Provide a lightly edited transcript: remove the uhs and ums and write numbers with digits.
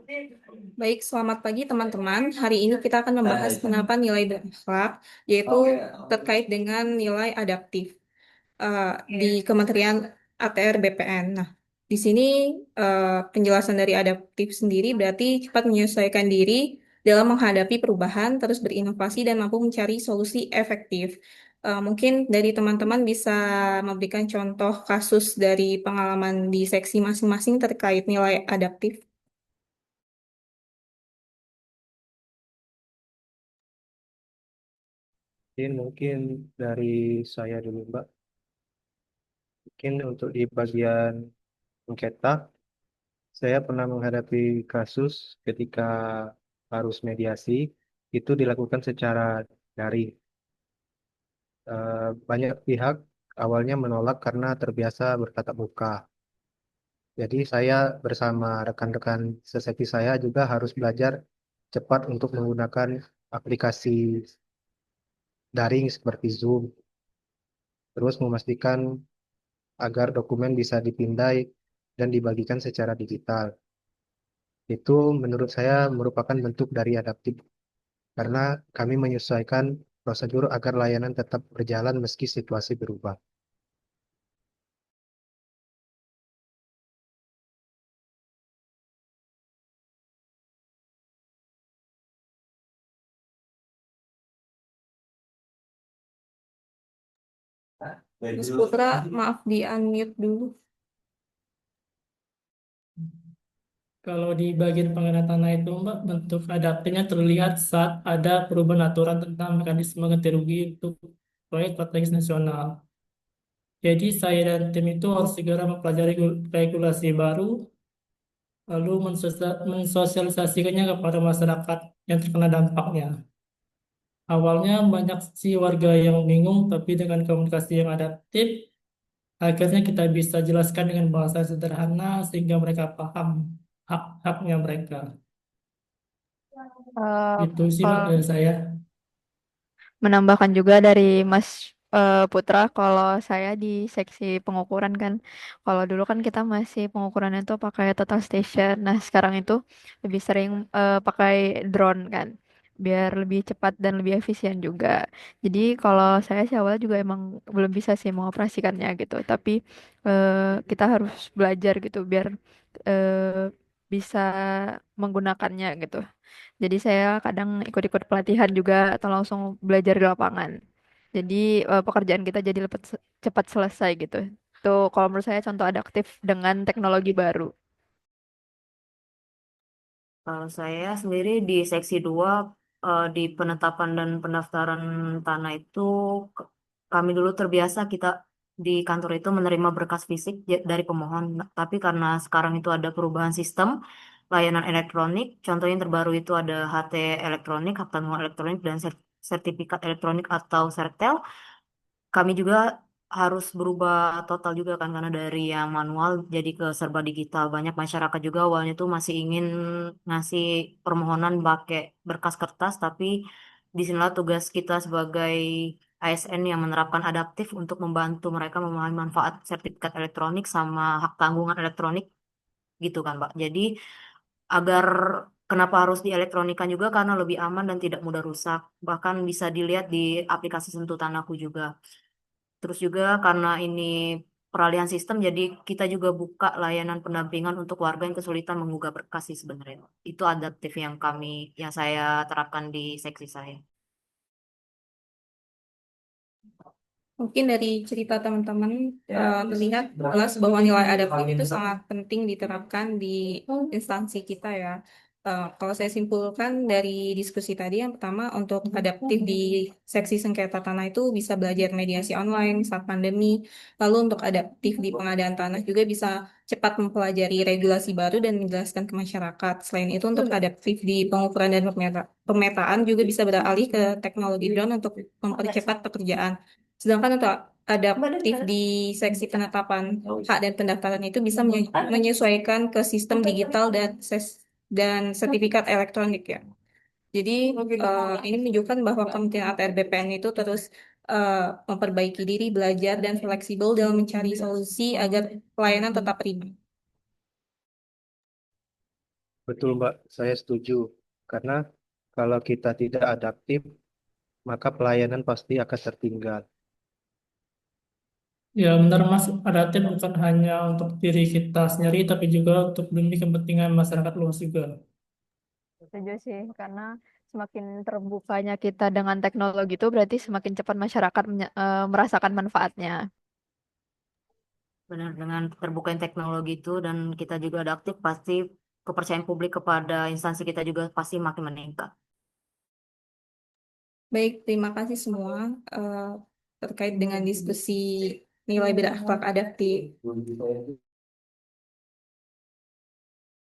Baik, selamat pagi teman-teman. Hari ini kita akan membahas penerapan nilai berakhlak, yaitu terkait dengan nilai adaptif di Kementerian ATR BPN. Nah, di sini penjelasan dari adaptif sendiri berarti cepat menyesuaikan diri dalam menghadapi perubahan, terus berinovasi dan mampu mencari solusi efektif. Mungkin dari teman-teman bisa memberikan contoh kasus dari pengalaman di seksi masing-masing terkait nilai adaptif. Mungkin dari saya dulu, Mbak. Mungkin untuk di bagian sengketa, saya pernah menghadapi kasus ketika harus mediasi, itu dilakukan secara daring. Banyak pihak awalnya menolak karena terbiasa bertatap muka. Jadi saya bersama rekan-rekan seseksi saya juga harus belajar cepat untuk menggunakan aplikasi daring seperti Zoom, terus memastikan agar dokumen bisa dipindai dan dibagikan secara digital. Itu menurut saya merupakan bentuk dari adaptif karena kami menyesuaikan prosedur agar layanan tetap berjalan meski situasi berubah. Mas Putra, maaf di unmute dulu. Kalau di bagian pengadaan tanah itu, Mbak, bentuk adaptifnya terlihat saat ada perubahan aturan tentang mekanisme ganti rugi untuk proyek strategis nasional. Jadi saya dan tim itu harus segera mempelajari regulasi baru, lalu mensosialisasikannya kepada masyarakat yang terkena dampaknya. Awalnya banyak sih warga yang bingung, tapi dengan komunikasi yang adaptif, akhirnya kita bisa jelaskan dengan bahasa sederhana sehingga mereka paham hak-haknya mereka. Eh, Itu sih, Mbak, kalau dari saya. menambahkan juga dari Mas Putra, kalau saya di seksi pengukuran kan, kalau dulu kan kita masih pengukuran itu pakai total station. Nah, sekarang itu lebih sering pakai drone kan, biar lebih cepat dan lebih efisien juga. Jadi kalau saya sih awalnya juga emang belum bisa sih mengoperasikannya gitu, tapi kita harus belajar gitu biar bisa menggunakannya gitu. Jadi saya kadang ikut-ikut pelatihan juga atau langsung belajar di lapangan. Jadi pekerjaan kita jadi lebih cepat selesai gitu. Itu kalau menurut saya contoh adaptif dengan teknologi baru. Kalau saya sendiri di seksi 2 di penetapan dan pendaftaran tanah itu k- kami dulu terbiasa kita di kantor itu menerima berkas fisik dari pemohon. Tapi karena sekarang itu ada perubahan sistem layanan elektronik, contohnya yang terbaru itu ada HT elektronik, hak tanggungan elektronik dan sertifikat elektronik atau sertel. Kami juga harus berubah total juga kan karena dari yang manual jadi ke serba digital. Banyak masyarakat juga awalnya tuh masih ingin ngasih permohonan pakai berkas kertas, tapi disinilah tugas kita sebagai ASN yang menerapkan adaptif untuk membantu mereka memahami manfaat sertifikat elektronik sama hak tanggungan elektronik gitu kan, Pak. Jadi agar kenapa harus dielektronikan juga karena lebih aman dan tidak mudah rusak. Bahkan bisa dilihat di aplikasi Sentuh Tanahku juga. Terus juga karena ini peralihan sistem, jadi kita juga buka layanan pendampingan untuk warga yang kesulitan menggugah berkas sih sebenarnya. Itu adaptif yang saya terapkan di seksi saya. Mungkin dari cerita teman-teman terlihat jelas bahwa nilai adaptif itu sangat penting diterapkan di instansi kita ya. Kalau saya simpulkan dari diskusi tadi, yang pertama untuk adaptif di seksi sengketa tanah itu bisa belajar mediasi online saat pandemi. Lalu untuk adaptif di pengadaan tanah juga bisa cepat mempelajari regulasi baru dan menjelaskan ke masyarakat. Selain itu untuk adaptif di pengukuran dan pemetaan juga bisa beralih ke teknologi drone untuk mempercepat pekerjaan. Sedangkan untuk adaptif di seksi penetapan hak dan pendaftaran itu bisa menyesuaikan ke sistem digital dan sertifikat elektronik ya. Jadi ini menunjukkan bahwa Kementerian ATR BPN itu terus memperbaiki diri, belajar dan fleksibel dalam mencari solusi agar pelayanan tetap prima. Betul, Mbak. Saya setuju. Karena kalau kita tidak adaptif, maka pelayanan pasti akan tertinggal. Ya benar Mas, adaptif bukan hanya untuk diri kita sendiri, tapi juga untuk demi kepentingan masyarakat luas juga. Setuju sih, karena semakin terbukanya kita dengan teknologi itu berarti semakin cepat masyarakat merasakan manfaatnya. Benar, dengan terbukanya teknologi itu dan kita juga adaptif, pasti kepercayaan publik kepada instansi kita juga pasti makin meningkat. Baik, terima kasih semua terkait dengan diskusi nilai berakhlak adaptif.